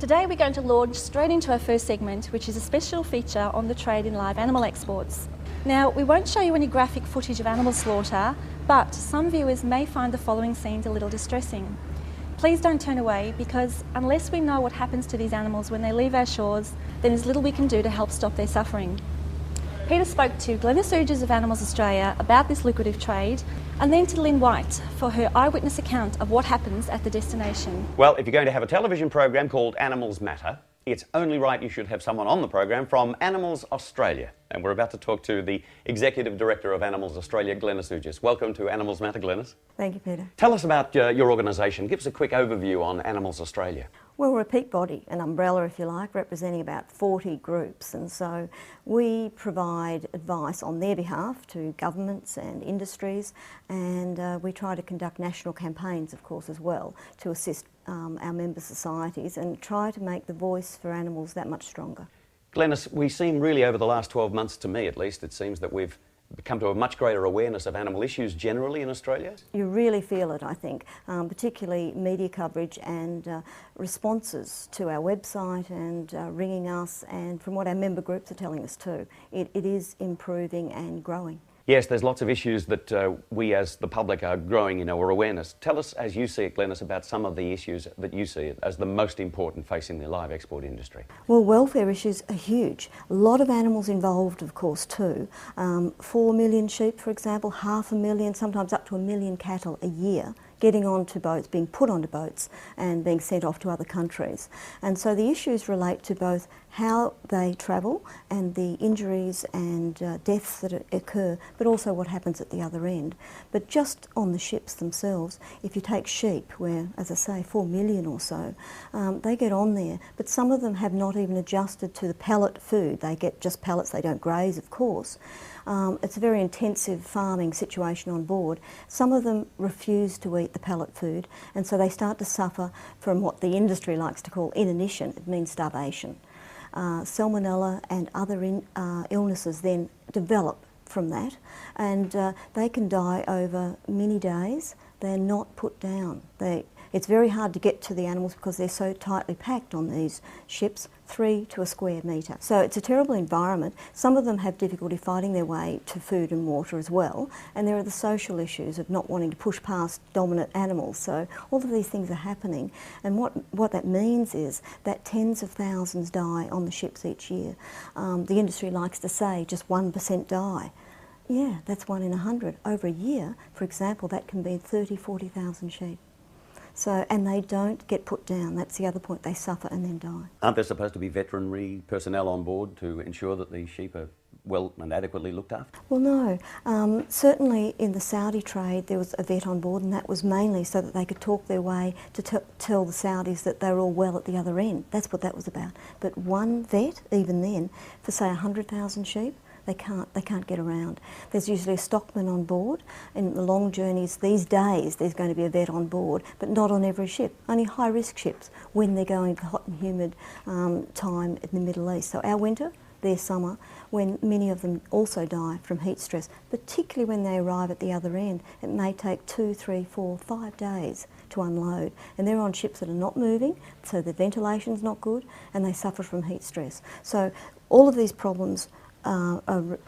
Today we're going to launch straight into our first segment, which is a special feature on the trade in live animal exports. Now, we won't show you any graphic footage of animal slaughter, but some viewers may find the following scenes a little distressing. Please don't turn away, because unless we know what happens to these animals when they leave our shores, then there's little we can do to help stop their suffering. Peter spoke to Glenys Oogjes of Animals Australia about this lucrative trade, and then to Lyn White for her eyewitness account of what happens at the destination. Well, if you're going to have a television program called Animals Matter, it's only right you should have someone on the program from Animals Australia. And we're about to talk to the Executive Director of Animals Australia, Glenys Oogjes. Welcome to Animals Matter, Glenys. Thank you, Peter. Tell us about your organisation. Give us a quick overview on Animals Australia. Well, we're a peak body, an umbrella if you like, representing about 40 groups, and so we provide advice on their behalf to governments and industries, and we try to conduct national campaigns, of course, as well, to assist our member societies and try to make the voice for animals that much stronger. Glenys, we seem really over the last 12 months, to me at least, it seems that we've come to a much greater awareness of animal issues generally in Australia? You really feel it, I think, particularly media coverage and responses to our website and ringing us, and from what our member groups are telling us too. It is improving and growing. Yes, there's lots of issues that we as the public are growing in our awareness. Tell us, as you see it, Glenys, about some of the issues that you see as the most important facing the live export industry. Well, welfare issues are huge. A lot of animals involved, of course, too. 4 million sheep, for example, 500,000, sometimes up to 1 million cattle a year getting onto boats, being put onto boats and being sent off to other countries. And so the issues relate to both how they travel and the injuries and deaths that occur, but also what happens at the other end. But just on the ships themselves, if you take sheep, where, as I say, 4 million or so, they get on there, but some of them have not even adjusted to the pellet food. They get just pellets, they don't graze, of course. It's a very intensive farming situation on board. Some of them refuse to eat the pellet food, and so they start to suffer from what the industry likes to call inanition. It means starvation. Salmonella and other illnesses then develop from that, and they can die over many days. They're not put down. It's very hard to get to the animals because they're so tightly packed on these ships, 3 to a square metre. So it's a terrible environment. Some of them have difficulty fighting their way to food and water as well, and there are the social issues of not wanting to push past dominant animals. So all of these things are happening, and what that means is that tens of thousands die on the ships each year. The industry likes to say just 1% die. Yeah, that's 1 in 100. Over a year, for example, that can be 30, 40,000 sheep. So, and they don't get put down. That's the other point. They suffer and then die. Aren't there supposed to be veterinary personnel on board to ensure that the sheep are well and adequately looked after? Well, no. Certainly in the Saudi trade there was a vet on board, and that was mainly so that they could talk their way to tell the Saudis that they were all well at the other end. That's what that was about. But one vet, even then, for say 100,000 sheep, they can't get around. There's usually a stockman on board. In the long journeys these days, there's going to be a vet on board, but not on every ship. Only high-risk ships when they're going to hot and humid time in the Middle East. So our winter, their summer, when many of them also die from heat stress, particularly when they arrive at the other end. It may take 2, 3, 4, 5 days to unload, and they're on ships that are not moving, so the ventilation's not good, and they suffer from heat stress. So all of these problems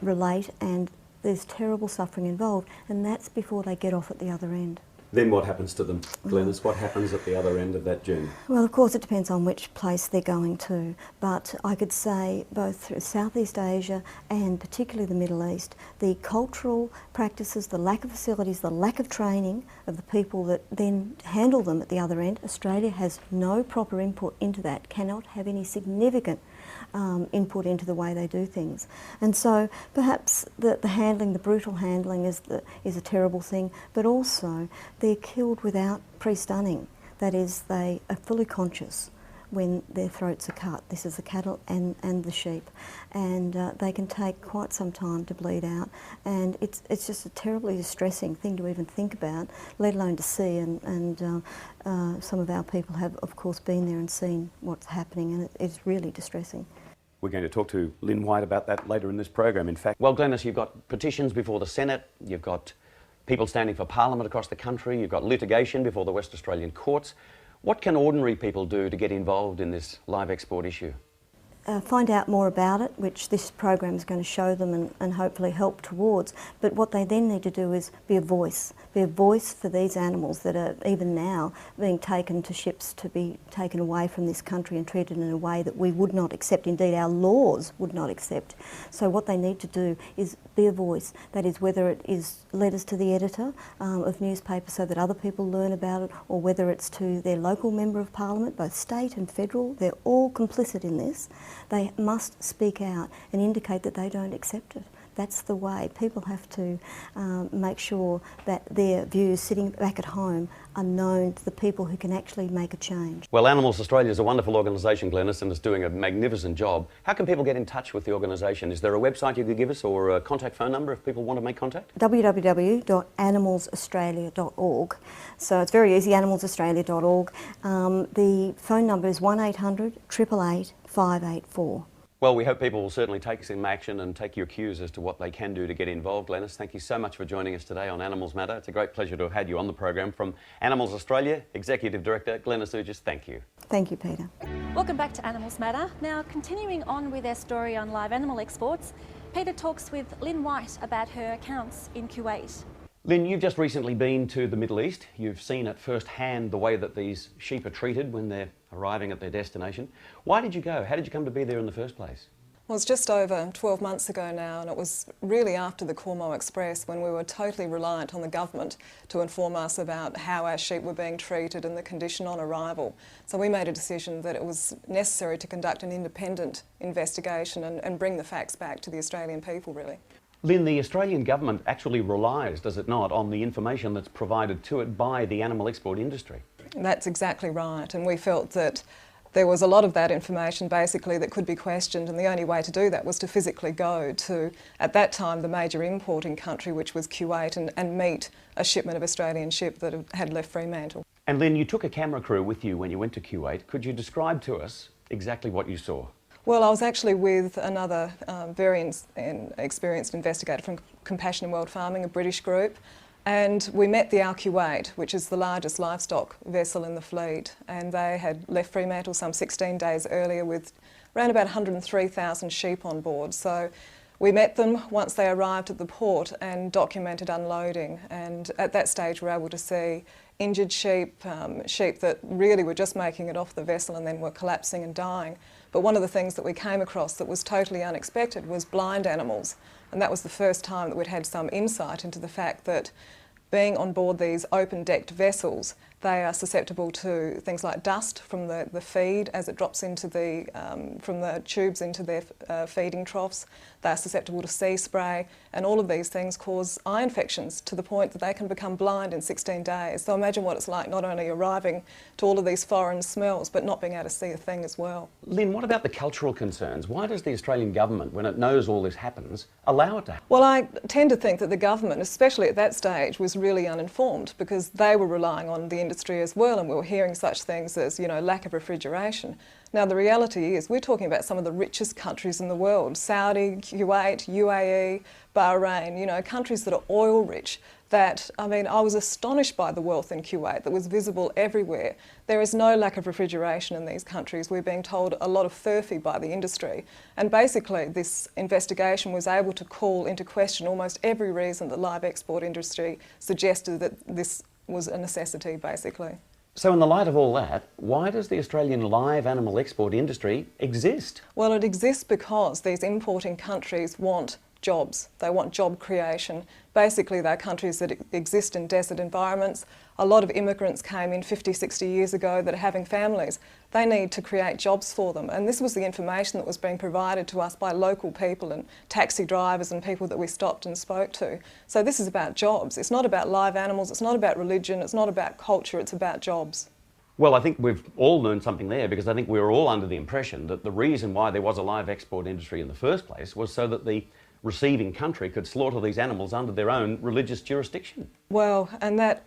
relate, and there's terrible suffering involved, and that's before they get off at the other end. Then what happens to them, Glenys? What happens at the other end of that journey? Well, of course, it depends on which place they're going to, but I could say both through Southeast Asia and particularly the Middle East, the cultural practices, the lack of facilities, the lack of training of the people that then handle them at the other end. Australia has no proper input into that, cannot have any significant input into the way they do things. And so perhaps the handling, the brutal handling is a terrible thing, but also they're killed without pre-stunning. That is, they are fully conscious when their throats are cut. This is the cattle and the sheep, and they can take quite some time to bleed out, and it's just a terribly distressing thing to even think about, let alone to see, and some of our people have of course been there and seen what's happening, and it's really distressing. We're going to talk to Lyn White about that later in this program, in fact. Well, Glenys, you've got petitions before the Senate, you've got people standing for Parliament across the country, you've got litigation before the West Australian courts. What can ordinary people do to get involved in this live export issue? Find out more about it, which this program is going to show them and hopefully help towards. But what they then need to do is be a voice for these animals that are even now being taken to ships to be taken away from this country and treated in a way that we would not accept, indeed our laws would not accept. So what they need to do is be a voice, that is whether it is letters to the editor of newspapers so that other people learn about it, or whether it's to their local member of parliament, both state and federal. They're all complicit in this. They must speak out and indicate that they don't accept it. That's the way. People have to make sure that their views sitting back at home are known to the people who can actually make a change. Well, Animals Australia is a wonderful organisation, Glenys, and is doing a magnificent job. How can people get in touch with the organisation? Is there a website you could give us, or a contact phone number if people want to make contact? www.animalsaustralia.org. So it's very easy, animalsaustralia.org. The phone number is 1800 888 584. Well, we hope people will certainly take some action and take your cues as to what they can do to get involved. Glenys, thank you so much for joining us today on Animals Matter. It's a great pleasure to have had you on the program. From Animals Australia, Executive Director Glenys Oogjes, thank you. Thank you, Peter. Welcome back to Animals Matter. Now, continuing on with our story on live animal exports, Peter talks with Lyn White about her accounts in Kuwait. Lyn, you've just recently been to the Middle East. You've seen at first hand the way that these sheep are treated when they're arriving at their destination. Why did you go? How did you come to be there in the first place? Well, it's just over 12 months ago now, and it was really after the Cormo Express when we were totally reliant on the government to inform us about how our sheep were being treated and the condition on arrival. So we made a decision that it was necessary to conduct an independent investigation and bring the facts back to the Australian people, really. Lyn, the Australian government actually relies, does it not, on the information that's provided to it by the animal export industry? That's exactly right, and we felt that there was a lot of that information basically that could be questioned, and the only way to do that was to physically go to, at that time, the major importing country, which was Kuwait, and meet a shipment of Australian ship that had left Fremantle. And Lyn, you took a camera crew with you when you went to Kuwait. Could you describe to us exactly what you saw? Well, I was actually with another very experienced investigator from Compassion in World Farming, a British group, and we met the Al Kuwait, which is the largest livestock vessel in the fleet, and they had left Fremantle some 16 days earlier with around about 103,000 sheep on board. So we met them once they arrived at the port and documented unloading, and at that stage we were able to see injured sheep, sheep that really were just making it off the vessel and then were collapsing and dying. But one of the things that we came across that was totally unexpected was blind animals, and that was the first time that we'd had some insight into the fact that being on board these open-decked vessels, they are susceptible to things like dust from the feed as it drops into from the tubes into their feeding troughs. They are susceptible to sea spray, and all of these things cause eye infections to the point that they can become blind in 16 days. So imagine what it's like not only arriving to all of these foreign smells, but not being able to see a thing as well. Lyn, what about the cultural concerns? Why does the Australian government, when it knows all this happens, allow it to happen? Well, I tend to think that the government, especially at that stage, was really uninformed because they were relying on the industry as well, and we were hearing such things as, lack of refrigeration. Now, the reality is we're talking about some of the richest countries in the world: Saudi, Kuwait, UAE, Bahrain, countries that are oil rich. I was astonished by the wealth in Kuwait that was visible everywhere. There is no lack of refrigeration in these countries. We're being told a lot of furphy by the industry. And basically this investigation was able to call into question almost every reason the live export industry suggested that this was a necessity, basically. So in the light of all that, why does the Australian live animal export industry exist? Well, it exists because these importing countries want jobs. They want job creation. Basically, they're countries that exist in desert environments. A lot of immigrants came in 50, 60 years ago that are having families. They need to create jobs for them. And this was the information that was being provided to us by local people and taxi drivers and people that we stopped and spoke to. So this is about jobs. It's not about live animals. It's not about religion. It's not about culture. It's about jobs. Well, I think we've all learned something there, because I think we were all under the impression that the reason why there was a live export industry in the first place was so that the receiving country could slaughter these animals under their own religious jurisdiction. Well, and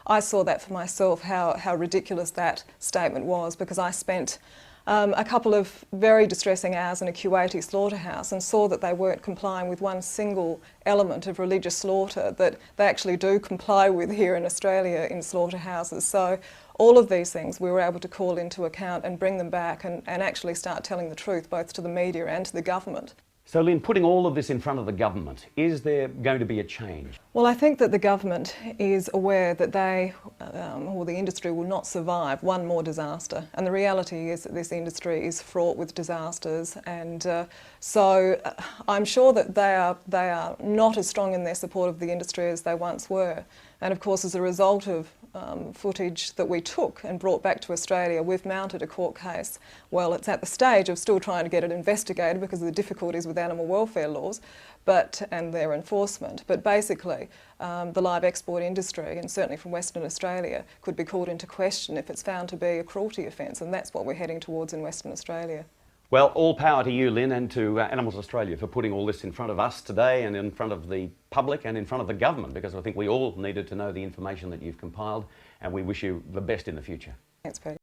I saw that for myself, how ridiculous that statement was, because I spent a couple of very distressing hours in a Kuwaiti slaughterhouse and saw that they weren't complying with one single element of religious slaughter that they actually do comply with here in Australia in slaughterhouses. So all of these things we were able to call into account and bring them back and actually start telling the truth both to the media and to the government. So Lyn, putting all of this in front of the government, is there going to be a change? Well, I think that the government is aware that they, or the industry, will not survive one more disaster. And the reality is that this industry is fraught with disasters, and so I'm sure that they are not as strong in their support of the industry as they once were. And of course, as a result of footage that we took and brought back to Australia, we've mounted a court case. Well, it's at the stage of still trying to get it investigated because of the difficulties with animal welfare laws and their enforcement. But basically, the live export industry, and certainly from Western Australia, could be called into question if it's found to be a cruelty offence, and that's what we're heading towards in Western Australia. Well, all power to you, Lyn, and to Animals Australia for putting all this in front of us today and in front of the public and in front of the government, because I think we all needed to know the information that you've compiled, and we wish you the best in the future. Thanks, Peter.